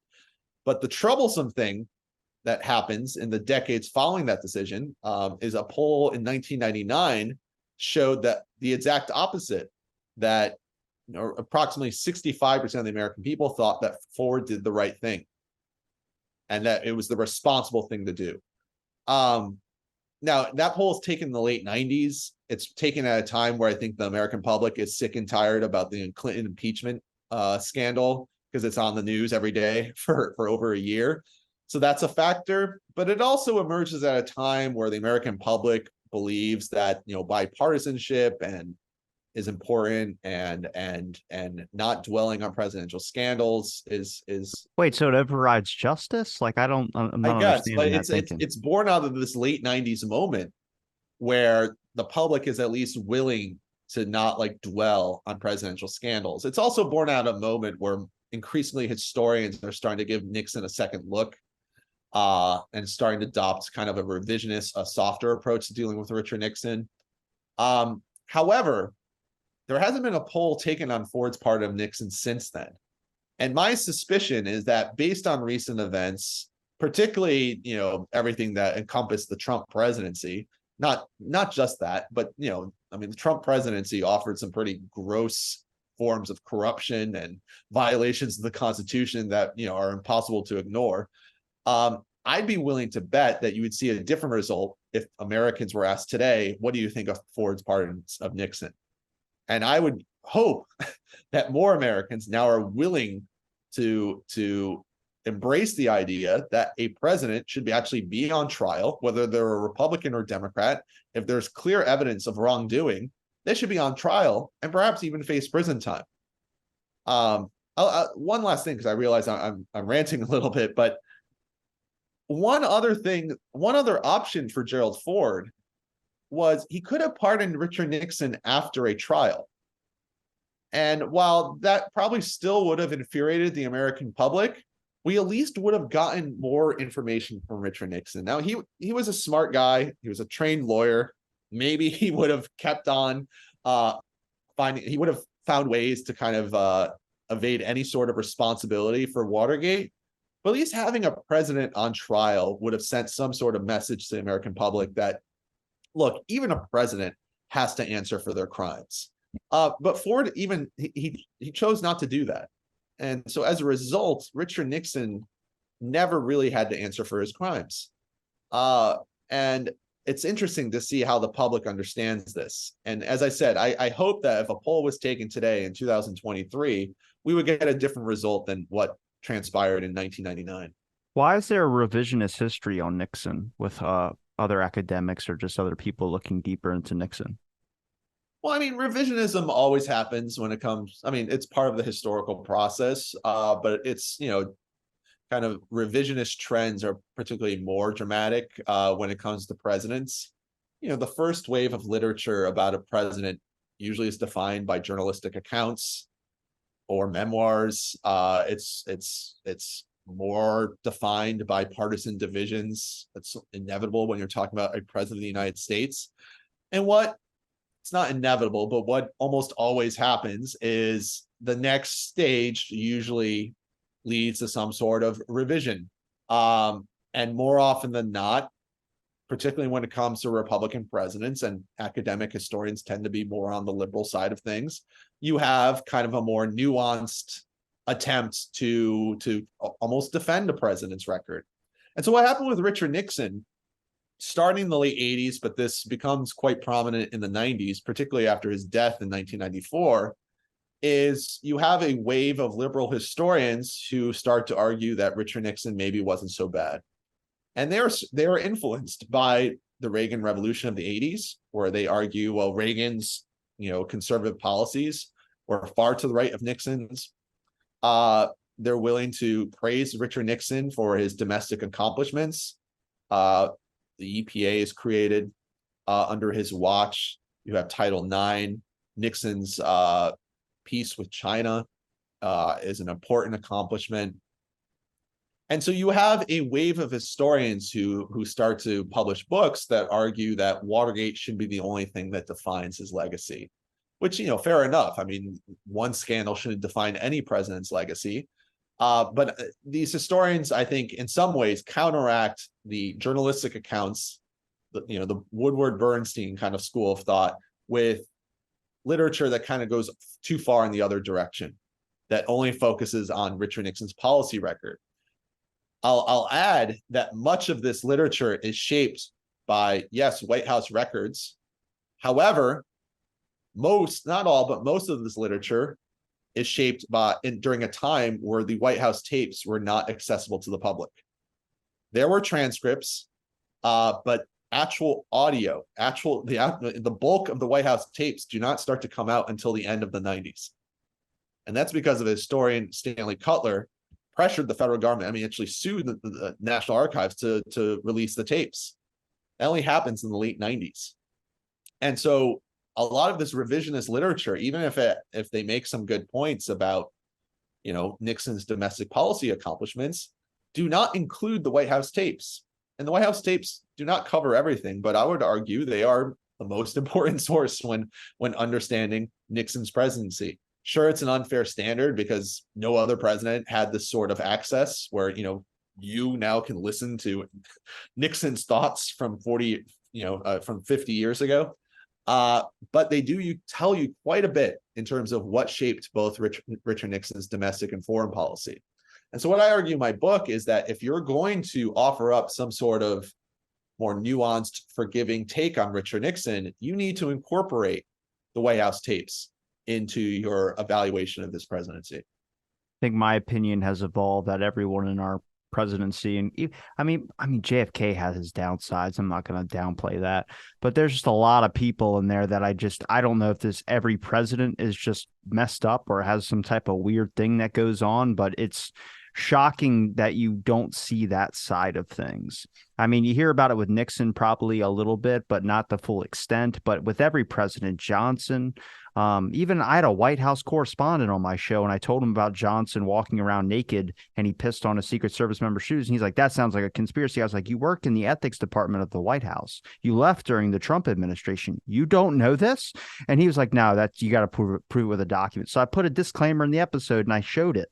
But the troublesome thing that happens in the decades following that decision is a poll in 1999 showed that the exact opposite, that approximately 65% of the American people thought that Ford did the right thing and that it was the responsible thing to do. Now, that poll is taken in the late 90s. It's taken at a time where I think the American public is sick and tired about the Clinton impeachment scandal, because it's on the news every day for over a year. So that's a factor. But it also emerges at a time where the American public believes that, bipartisanship and is important, and not dwelling on presidential scandals is Wait, so it overrides justice? Like, I'm I not guess, but understanding that thinking. it's born out of this late 90s moment where the public is at least willing to not dwell on presidential scandals. It's also born out of a moment where increasingly historians are starting to give Nixon a second look, and starting to adopt kind of a revisionist, a softer approach to dealing with Richard Nixon. However, there hasn't been a poll taken on Ford's part of Nixon since then. And my suspicion is that based on recent events, particularly, everything that encompassed the Trump presidency, not just that, but, the Trump presidency offered some pretty gross forms of corruption and violations of the Constitution that, are impossible to ignore. I'd be willing to bet that you would see a different result if Americans were asked today, what do you think of Ford's pardon of Nixon? And I would hope that more Americans now are willing to embrace the idea that a president should actually be on trial, whether they're a Republican or Democrat. If there's clear evidence of wrongdoing, they should be on trial and perhaps even face prison time. One last thing, because I realize I'm ranting a little bit, but one other option for Gerald Ford was he could have pardoned Richard Nixon after a trial. And while that probably still would have infuriated the American public, we at least would have gotten more information from Richard Nixon. Now, he was a smart guy. He was a trained lawyer. Maybe he would have kept on he would have found ways to kind of evade any sort of responsibility for Watergate. But at least having a president on trial would have sent some sort of message to the American public that, look, even a president has to answer for their crimes. But Ford, he chose not to do that. And so as a result, Richard Nixon never really had to answer for his crimes. And it's interesting to see how the public understands this. And as I said, I hope that if a poll was taken today in 2023, we would get a different result than what transpired in 1999. Why is there a revisionist history on Nixon with other academics or just other people looking deeper into Nixon? Well, revisionism always happens when it comes, it's part of the historical process, but it's, kind of revisionist trends are particularly more dramatic when it comes to presidents. The first wave of literature about a president usually is defined by journalistic accounts or memoirs. It's more defined by partisan divisions. That's inevitable when you're talking about a president of the United States. And it's not inevitable, but what almost always happens is the next stage usually leads to some sort of revision. And more often than not, particularly when it comes to Republican presidents, and academic historians tend to be more on the liberal side of things, you have kind of a more nuanced attempt to almost defend a president's record. And so what happened with Richard Nixon, starting in the late 80s, but this becomes quite prominent in the 90s, particularly after his death in 1994, is you have a wave of liberal historians who start to argue that Richard Nixon maybe wasn't so bad. And they are influenced by the Reagan Revolution of the 80s, where they argue, well, Reagan's conservative policies were far to the right of Nixon's. They're willing to praise Richard Nixon for his domestic accomplishments. The EPA is created under his watch. You have Title IX. Nixon's peace with China is an important accomplishment. And so you have a wave of historians who start to publish books that argue that Watergate should be the only thing that defines his legacy, which, fair enough. I mean, one scandal shouldn't define any president's legacy. But these historians, I think, in some ways counteract the journalistic accounts, the Woodward Bernstein kind of school of thought, with literature that kind of goes too far in the other direction, that only focuses on Richard Nixon's policy record. I'll add that much of this literature is shaped by, yes, White House records. However, not all, but most of this literature is shaped during a time where the White House tapes were not accessible to the public. There were transcripts, but actual audio, the bulk of the White House tapes do not start to come out until the end of the 90s. And that's because of historian Stanley Cutler pressured the federal government. I mean, actually sued the National Archives to release the tapes. That only happens in the late 90s. And so a lot of this revisionist literature, even if they make some good points about, Nixon's domestic policy accomplishments, do not include the White House tapes. And the White House tapes do not cover everything, but I would argue they are the most important source when understanding Nixon's presidency. Sure, it's an unfair standard because no other president had this sort of access where, you now can listen to Nixon's thoughts from 50 years ago. But they do tell you quite a bit in terms of what shaped both Richard Nixon's domestic and foreign policy. And so what I argue in my book is that if you're going to offer up some sort of more nuanced, forgiving take on Richard Nixon, you need to incorporate the White House tapes into your evaluation of this presidency. I think my opinion has evolved that everyone in our presidency, and I mean JFK has his downsides. I'm not going to downplay that, but there's just a lot of people in there that I don't know if every president is just messed up or has some type of weird thing that goes on, but it's shocking that you don't see that side of things. I mean, you hear about it with Nixon probably a little bit, but not the full extent. But with every president, Johnson, even I had a White House correspondent on my show, and I told him about Johnson walking around naked and he pissed on a Secret Service member's shoes. And he's like, that sounds like a conspiracy. I was like, you work in the ethics department of the White House. You left during the Trump administration. You don't know this? And he was like, no, you got to prove it with a document. So I put a disclaimer in the episode and I showed it.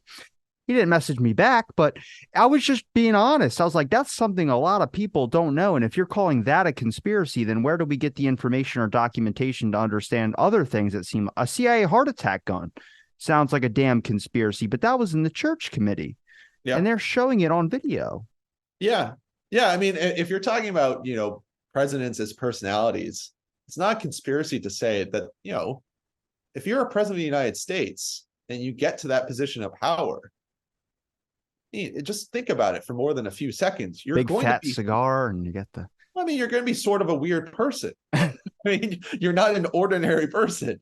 He didn't message me back, but I was just being honest. I was like, that's something a lot of people don't know. And if you're calling that a conspiracy, then where do we get the information or documentation to understand other things that seem a CIA heart attack gun? Sounds like a damn conspiracy, but that was in the church committee. Yeah. And they're showing it on video. Yeah. Yeah. I mean, if you're talking about, presidents as personalities, it's not a conspiracy to say that, if you're a president of the United States and you get to that position of power, just think about it for more than a few seconds. You're big going fat to be, cigar, and you get the. I mean, you're going to be sort of a weird person. I mean, you're not an ordinary person.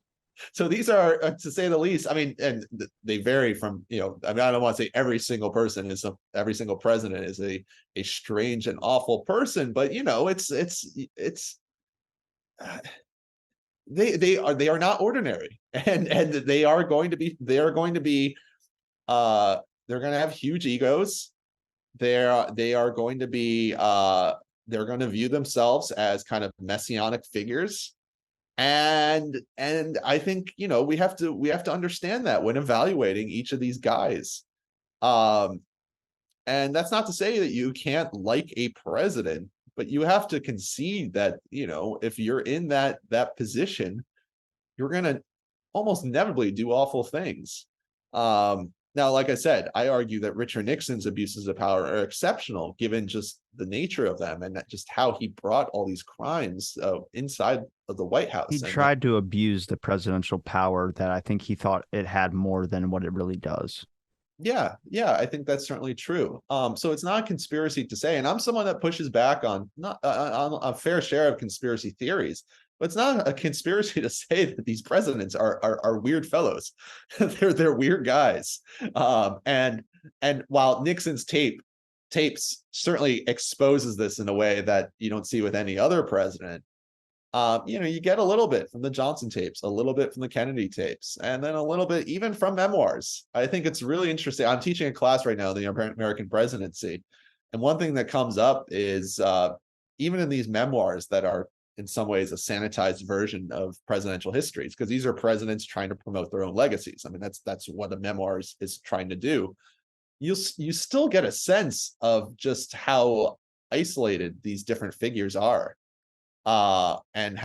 So these are, to say the least. I mean, and they vary from. I mean, I don't want to say every single president is a strange and awful person, but they are not ordinary, and they are going to be. They're going to have huge egos. They are going to be they're going to view themselves as kind of messianic figures, and I think we have to understand that when evaluating each of these guys. And that's not to say that you can't like a president, but you have to concede that if you're in that position, you're going to almost inevitably do awful things. Now, like I said, I argue that Richard Nixon's abuses of power are exceptional, given just the nature of them and that just how he brought all these crimes inside of the White House. He tried to abuse the presidential power that I think he thought it had more than what it really does. Yeah, I think that's certainly true. So it's not a conspiracy to say, and I'm someone that pushes back on a fair share of conspiracy theories. But it's not a conspiracy to say that these presidents are weird fellows. they're weird guys. And while Nixon's tapes certainly exposes this in a way that you don't see with any other president, You get a little bit from the Johnson tapes, a little bit from the Kennedy tapes, and then a little bit even from memoirs. I think it's really interesting. I'm teaching a class right now, the American presidency. And one thing that comes up is even in these memoirs that are in some ways a sanitized version of presidential histories, because these are presidents trying to promote their own legacies. I mean, that's what a memoirs is trying to do. You still get a sense of just how isolated these different figures are. And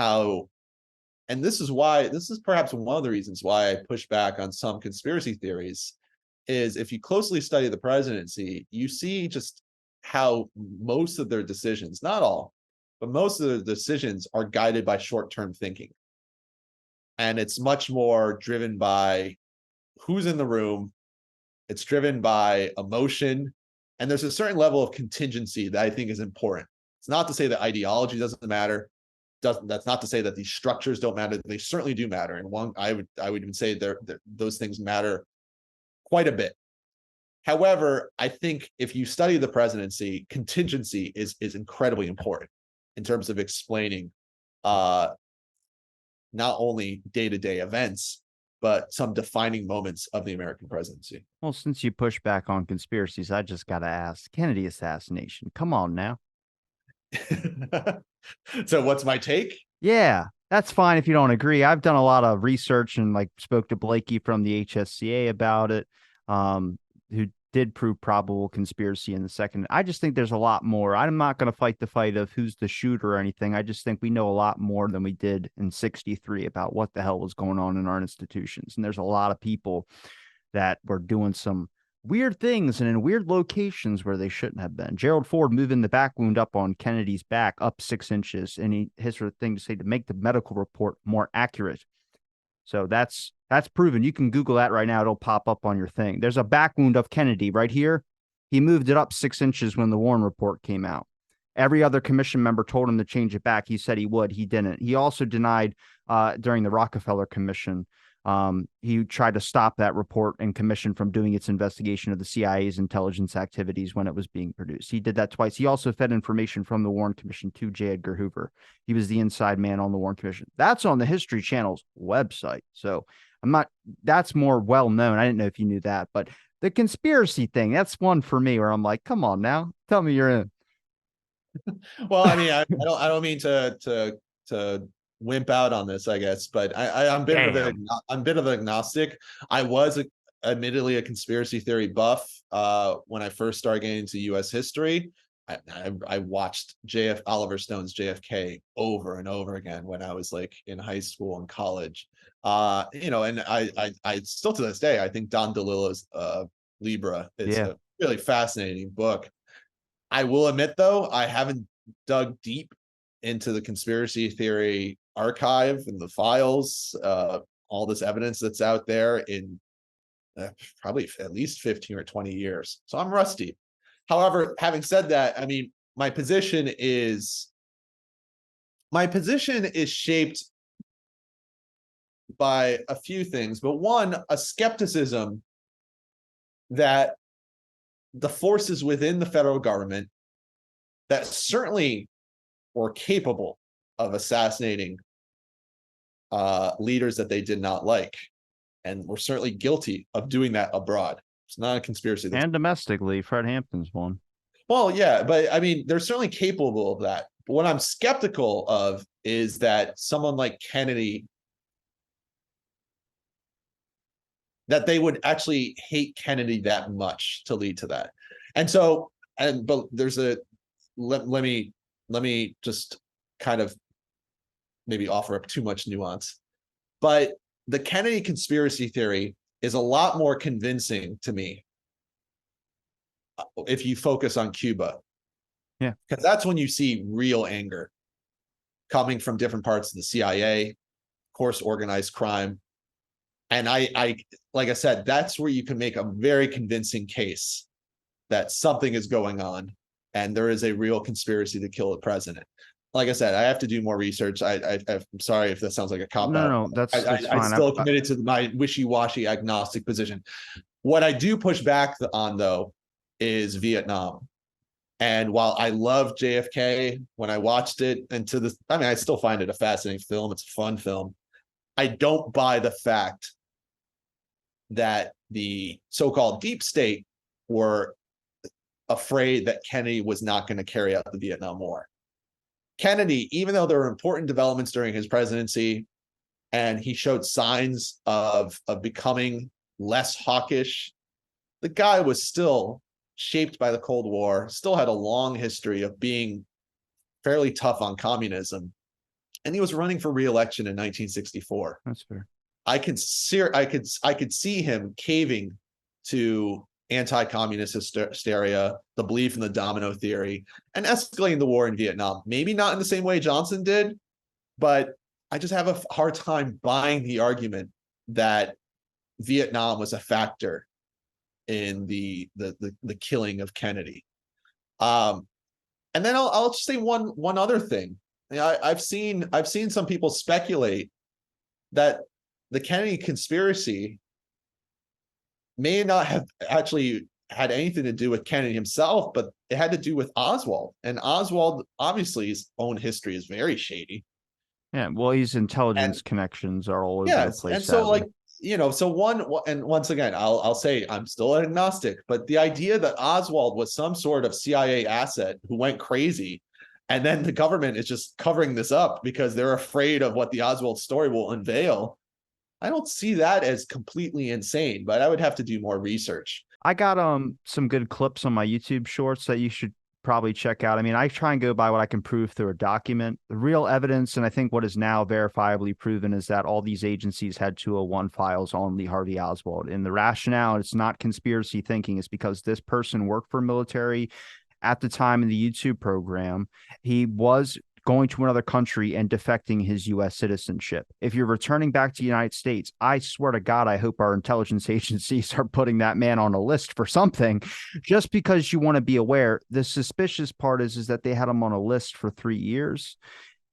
this is perhaps one of the reasons why I push back on some conspiracy theories, is if you closely study the presidency, you see just how most of their decisions, not all, but most of the decisions are guided by short-term thinking. And it's much more driven by who's in the room. It's driven by emotion. And there's a certain level of contingency that I think is important. It's not to say that ideology doesn't matter. That's not to say that these structures don't matter. They certainly do matter. And I would even say those things matter quite a bit. However, I think if you study the presidency, contingency is incredibly important in terms of explaining not only day-to-day events, but some defining moments of the American presidency. Well, since you push back on conspiracies, I just got to ask, Kennedy assassination. Come on now. So what's my take? Yeah, that's fine if you don't agree. I've done a lot of research and like spoke to Blakey from the HSCA about it, who did prove probable conspiracy in the second. I just think there's a lot more. I'm not going to fight the fight of who's the shooter or anything. I just think we know a lot more than we did in 63 about what the hell was going on in our institutions. And there's a lot of people that were doing some weird things and in weird locations where they shouldn't have been. Gerald Ford moving the back wound up on Kennedy's back up 6 inches. And his thing to say to make the medical report more accurate. So that's proven. You can Google that right now. It'll pop up on your thing. There's a back wound of Kennedy right here. He moved it up 6 inches when the Warren report came out. Every other commission member told him to change it back. He said he would. He didn't. He also denied during the Rockefeller Commission. He tried to stop that report and commission from doing its investigation of the CIA's intelligence activities when it was being produced. He did that twice. He also fed information from the Warren Commission to J. Edgar Hoover. He was the inside man on the Warren Commission. That's on the History Channel's website. So that's more well known. I didn't know if you knew that, but the conspiracy thing, that's one for me where I'm like, come on now, tell me you're in. Well, I mean, I don't mean to wimp out on this, I guess, but I'm a bit of an agnostic. I was admittedly a conspiracy theory buff when I first started getting into U.S. history. I watched Oliver Stone's JFK over and over again when I was like in high school and college. And I still to this day I think Don DeLillo's Libra is a really fascinating book. I will admit though, I haven't dug deep into the conspiracy theory archive and the files, all this evidence that's out there in probably at least 15 or 20 years. So I'm rusty. However, having said that, I mean, my position is shaped by a few things, but one, a skepticism that the forces within the federal government that certainly were capable of assassinating leaders that they did not like, and were certainly guilty of doing that abroad. It's not a conspiracy. And domestically, Fred Hampton's one. Well, yeah, but I mean, they're certainly capable of that. But what I'm skeptical of is that someone like Kennedy, that they would actually hate Kennedy that much to lead to that. And so, but there's let me just kind of maybe offer up too much nuance. But the Kennedy conspiracy theory is a lot more convincing to me if you focus on Cuba. Yeah. Because that's when you see real anger coming from different parts of the CIA, of course, organized crime. And I like I said, that's where you can make a very convincing case that something is going on and there is a real conspiracy to kill the president. Like I said, I have to do more research. I'm sorry if that sounds like a cop-out. No, that's fine. I'm still committed to my wishy-washy agnostic position. What I do push back on, though, is Vietnam. And while I love JFK when I watched it, and to this, I mean, I still find it a fascinating film. It's a fun film. I don't buy the fact that the so-called deep state were afraid that Kennedy was not going to carry out the Vietnam War. Kennedy, even though there were important developments during his presidency, and he showed signs of becoming less hawkish, the guy was still shaped by the Cold War, still had a long history of being fairly tough on communism, and he was running for re-election in 1964. That's fair. I could see him caving to anti-communist hysteria, the belief in the domino theory, and escalating the war in Vietnam. Maybe not in the same way Johnson did, but I just have a hard time buying the argument that Vietnam was a factor in the killing of Kennedy. And then I'll just say one other thing. I've seen some people speculate that the Kennedy conspiracy may not have actually had anything to do with Kennedy himself, but it had to do with Oswald. And Oswald, obviously, his own history is very shady. Yeah, well, his intelligence connections are all over the place. And so, like, and once again, I'll say I'm still an agnostic, but the idea that Oswald was some sort of CIA asset who went crazy, and then the government is just covering this up because they're afraid of what the Oswald story will unveil, I don't see that as completely insane, but I would have to do more research. I got some good clips on my YouTube shorts that you should probably check out. I mean, I try and go by what I can prove through a document. The real evidence, and I think what is now verifiably proven, is that all these agencies had 201 files on Lee Harvey Oswald. And the rationale, it's not conspiracy thinking, it's because this person worked for military at the time in the YouTube program. He was going to another country and defecting his U.S. citizenship. If you're returning back to the United States, I swear to God, I hope our intelligence agencies are putting that man on a list for something, just because you want to be aware. The suspicious part is that they had him on a list for 3 years.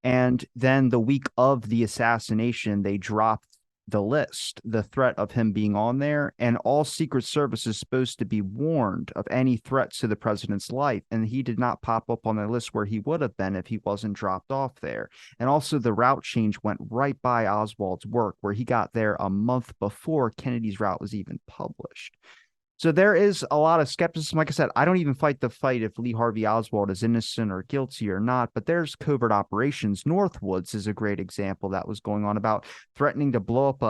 And then the week of the assassination, they dropped the list, the threat of him being on there, and all Secret Service is supposed to be warned of any threats to the president's life. And he did not pop up on the list where he would have been if he wasn't dropped off there. And also the route change went right by Oswald's work, where he got there a month before Kennedy's route was even published. So there is a lot of skepticism. Like I said, I don't even fight the fight if Lee Harvey Oswald is innocent or guilty or not, but there's covert operations. Northwoods is a great example that was going on about threatening to blow up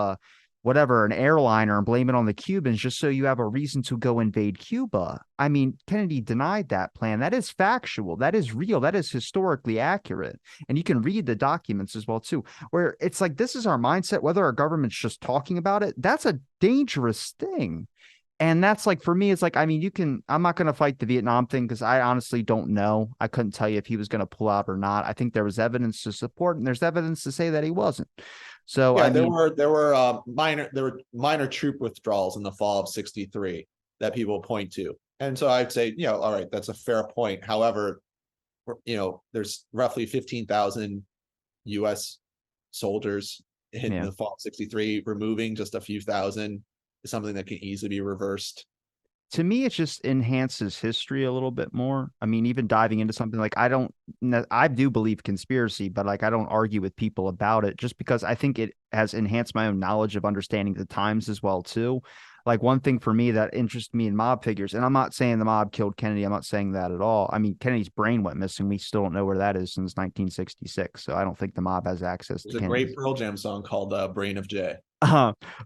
an airliner and blame it on the Cubans just so you have a reason to go invade Cuba. I mean, Kennedy denied that plan. That is factual. That is real. That is historically accurate. And you can read the documents as well, too, where it's like, this is our mindset, whether our government's just talking about it. That's a dangerous thing. And that's like, for me, it's like, I mean, I'm not going to fight the Vietnam thing because I honestly don't know. I couldn't tell you if he was going to pull out or not. I think there was evidence to support, and there's evidence to say that he wasn't. So yeah, there were minor troop withdrawals in the fall of '63 that people point to. And so I'd say, all right, that's a fair point. However, there's roughly 15,000 U.S. soldiers in the fall of '63. Removing just a few thousand is something that can easily be reversed. To me, it just enhances history a little bit more. I mean, even diving into something like, I do believe conspiracy, but like, I don't argue with people about it just because I think it has enhanced my own knowledge of understanding the times as well, too. Like, one thing for me that interests me in mob figures, and I'm not saying the mob killed Kennedy. I'm not saying that at all. I mean, Kennedy's brain went missing. We still don't know where that is since 1966. So I don't think the mob has access to Kennedy. There's a great Pearl Jam song called Brain of Jay.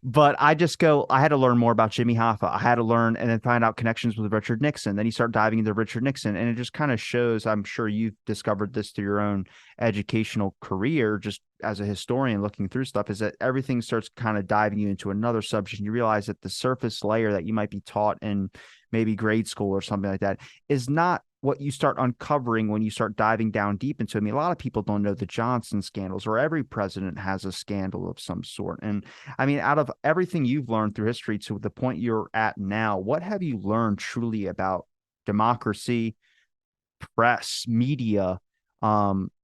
But I had to learn more about Jimmy Hoffa. I had to learn and then find out connections with Richard Nixon. Then you start diving into Richard Nixon, and it just kind of shows, I'm sure you've discovered this through your own educational career, just as a historian looking through stuff, is that everything starts kind of diving you into another subject. And you realize that the surface layer that you might be taught in maybe grade school or something like that is not what you start uncovering when you start diving down deep into it. I mean, a lot of people don't know the Johnson scandals, or every president has a scandal of some sort. And I mean, out of everything you've learned through history to the point you're at now, what have you learned truly about democracy, press, media,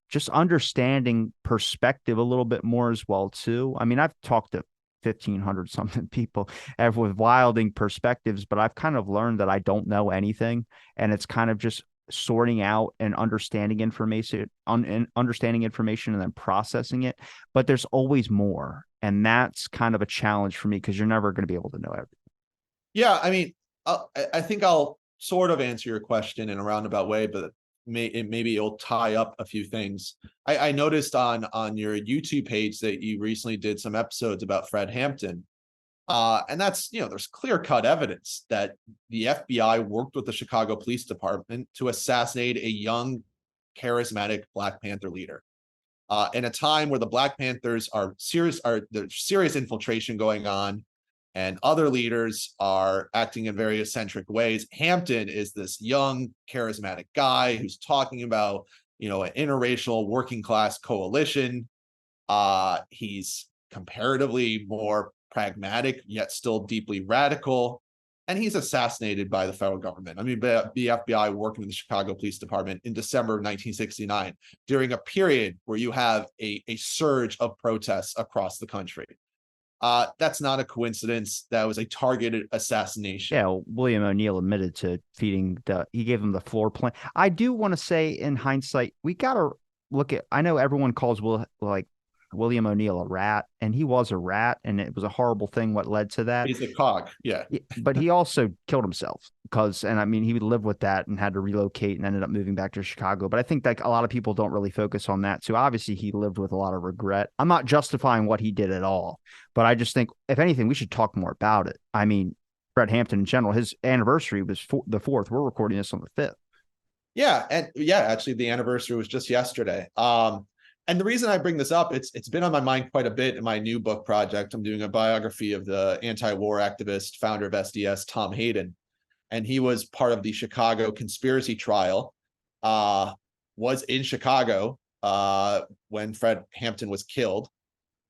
just understanding perspective a little bit more as well, too? I mean, I've talked to 1,500 something people with wilding perspectives, but I've kind of learned that I don't know anything, and it's kind of just sorting out and understanding information and then processing it. But there's always more. And that's kind of a challenge for me because you're never going to be able to know everything. Yeah, I mean, I think I'll sort of answer your question in a roundabout way, but maybe it'll tie up a few things. I noticed on your YouTube page that you recently did some episodes about Fred Hampton. And that's, there's clear-cut evidence that the FBI worked with the Chicago Police Department to assassinate a young, charismatic Black Panther leader. In a time where the Black Panthers there's serious infiltration going on, and other leaders are acting in very eccentric ways. Hampton is this young, charismatic guy who's talking about, an interracial working class coalition. He's comparatively more pragmatic, yet still deeply radical. And he's assassinated by the federal government. I mean, the FBI working with the Chicago Police Department in December of 1969, during a period where you have a surge of protests across the country. That's not a coincidence. That was a targeted assassination. Yeah, William O'Neill admitted to he gave him the floor plan. I do want to say in hindsight, we got to look at, I know everyone calls William O'Neill a rat, and he was a rat, and it was a horrible thing what led to that. He's a cog, yeah. But he also killed himself he would live with that and had to relocate and ended up moving back to Chicago. But I think a lot of people don't really focus on that. So obviously he lived with a lot of regret. I'm not justifying what he did at all, but I just think, if anything, we should talk more about it. I mean, Fred Hampton in general, his anniversary was the 4th. We're recording this on the 5th. Yeah, and actually the anniversary was just yesterday. And the reason I bring this up, it's been on my mind quite a bit in my new book project. I'm doing a biography of the anti-war activist, founder of SDS, Tom Hayden. And he was part of the Chicago conspiracy trial, was in Chicago when Fred Hampton was killed,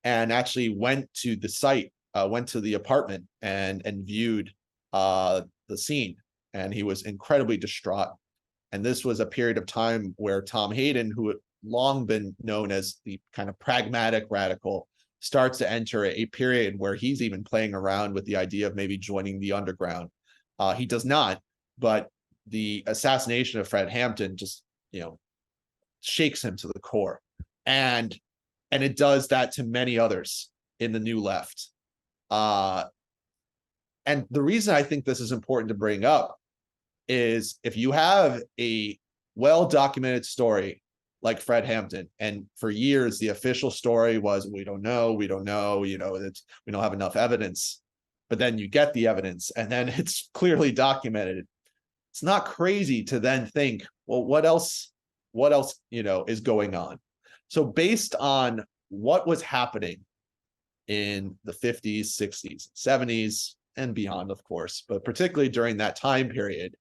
and actually went to the site, went to the apartment and viewed the scene. And he was incredibly distraught. And this was a period of time where Tom Hayden, who long been known as the kind of pragmatic radical, starts to enter a period where he's even playing around with the idea of maybe joining the underground. He does not, but the assassination of Fred Hampton just, shakes him to the core. And it does that to many others in the new left. And the reason I think this is important to bring up is if you have a well-documented story like Fred Hampton, and for years the official story was, we don't know, we don't have enough evidence, but then you get the evidence and then it's clearly documented. It's not crazy to then think, well, what else is going on? So based on what was happening in the 50s, 60s, 70s, and beyond, of course, but particularly during that time period,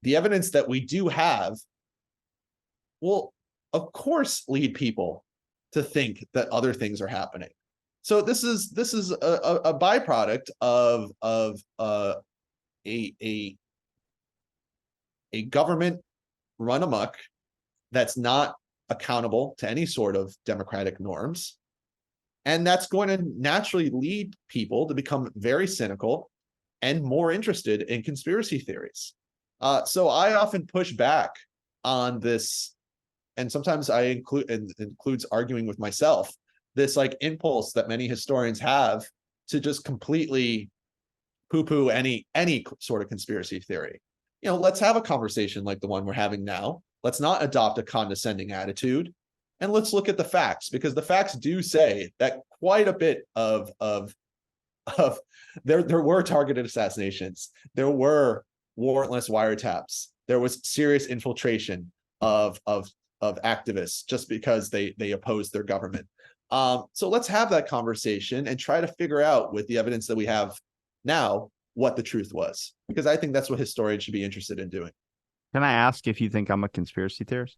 the evidence that we do have will, of course, lead people to think that other things are happening. So this is a byproduct of a government run amok that's not accountable to any sort of democratic norms, and that's going to naturally lead people to become very cynical and more interested in conspiracy theories. So I often push back on this. And sometimes I includes arguing with myself, this impulse that many historians have to just completely poo-poo any sort of conspiracy theory. Let's have a conversation like the one we're having now. Let's not adopt a condescending attitude, and let's look at the facts, because the facts do say that quite a bit of there were targeted assassinations, there were warrantless wiretaps, there was serious infiltration of activists just because they opposed their government. So let's have that conversation and try to figure out, with the evidence that we have now, what the truth was, because I think that's what historians should be interested in doing. Can I ask if you think I'm a conspiracy theorist?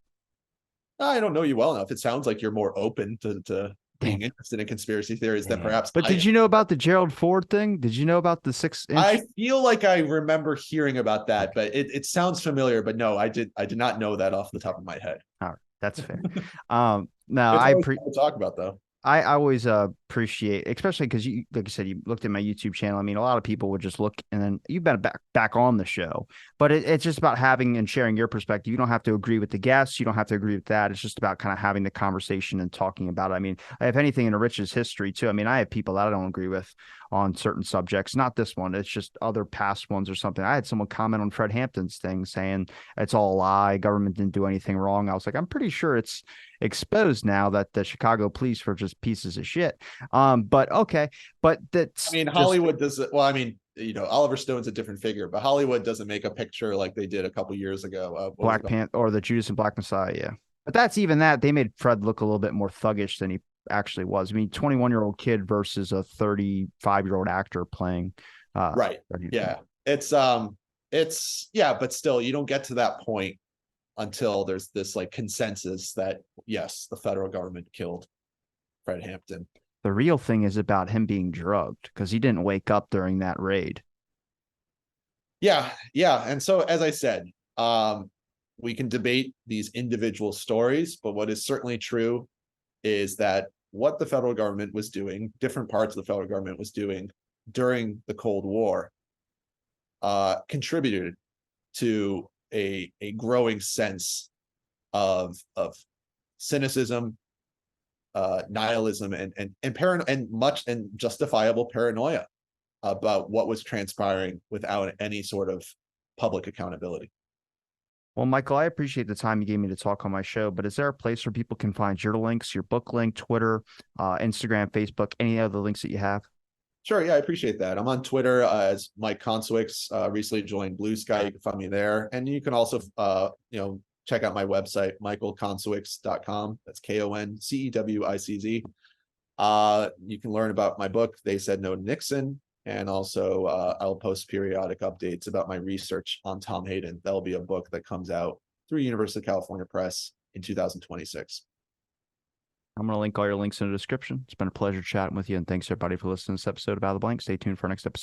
I don't know you well enough. It sounds like you're more open to being interested in conspiracy theories than perhaps. But did you know about the Gerald Ford thing? Did you know about the 6-inch? I feel like I remember hearing about that, but it sounds familiar. But no, I did not know that off the top of my head. All right, that's fair. No, I talk about though. I always appreciate, especially because you, like I said, you looked at my YouTube channel. I mean, a lot of people would just look, and then you've been back on the show, but it's just about having and sharing your perspective. You don't have to agree with the guests. You don't have to agree with that. It's just about kind of having the conversation and talking about it. I mean, if anything, in enriches history too. I mean, I have people that I don't agree with on certain subjects, not this one. It's just other past ones or something. I had someone comment on Fred Hampton's thing saying it's all a lie. Government didn't do anything wrong. I was like, I'm pretty sure it's exposed now that the Chicago police were just pieces of shit. But okay, but that's, I mean, just, Hollywood does it. Well, I mean, Oliver Stone's a different figure, but Hollywood doesn't make a picture like they did a couple years ago of Black Panther or the Judas and Black Messiah. Yeah, but that's even that they made Fred look a little bit more thuggish than he actually was. I mean, 21-year-old kid versus a 35-year-old actor playing. Right. Yeah. It's yeah, but still, you don't get to that point until there's this like consensus that yes, the federal government killed Fred Hampton. The real thing is about him being drugged because he didn't wake up during that raid. Yeah, yeah. And so, as I said, we can debate these individual stories, but what is certainly true is that what the federal government was doing, different parts of the federal government was doing during the Cold War, contributed to a growing sense of cynicism, nihilism, and much and justifiable paranoia about what was transpiring without any sort of public accountability. Well, Michael, I appreciate the time you gave me to talk on my show, but is there a place where people can find your links, your book link, Twitter, Instagram, Facebook, any other links that you have? Sure, yeah, I appreciate that. I'm on Twitter as Mike Koncewicz. Recently joined Blue Sky. You can find me there, and you can also, check out my website, michaelkoncewicz.com. That's Koncewicz. You can learn about my book, They Said No to Nixon, and also I'll post periodic updates about my research on Tom Hayden. That'll be a book that comes out through University of California Press in 2026. I'm going to link all your links in the description. It's been a pleasure chatting with you, and thanks everybody for listening to this episode of Out of the Blank. Stay tuned for our next episode.